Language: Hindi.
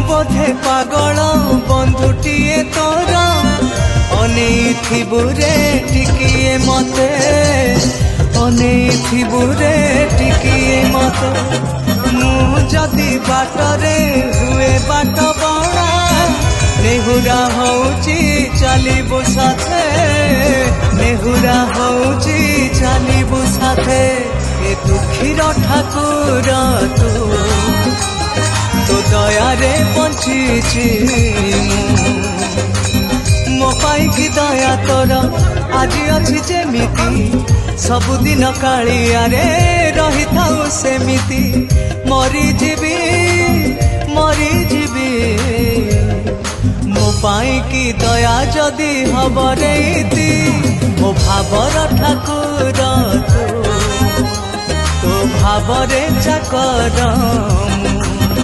बोधे पागल बंधुटीए तोर अनेइथिबु रे टिकिए मते अनेइथिबु रे टिकिए मते मु जदि बाटरे हुए बाट बड़ा नेहुरा होउची चलिबु साथे नेहुरा होउची चलिबु साथे ए दुखीर ठाकुर तो दया रे बंचीची मो पाई की दया तोर आज अच्छी जेमिति सबुदिन कालिया रे रही थाऊ सेमिति मरी जीवी मो पाई की दया जदि हब रेती मो भावर ठाकुर तो भावरे चाकर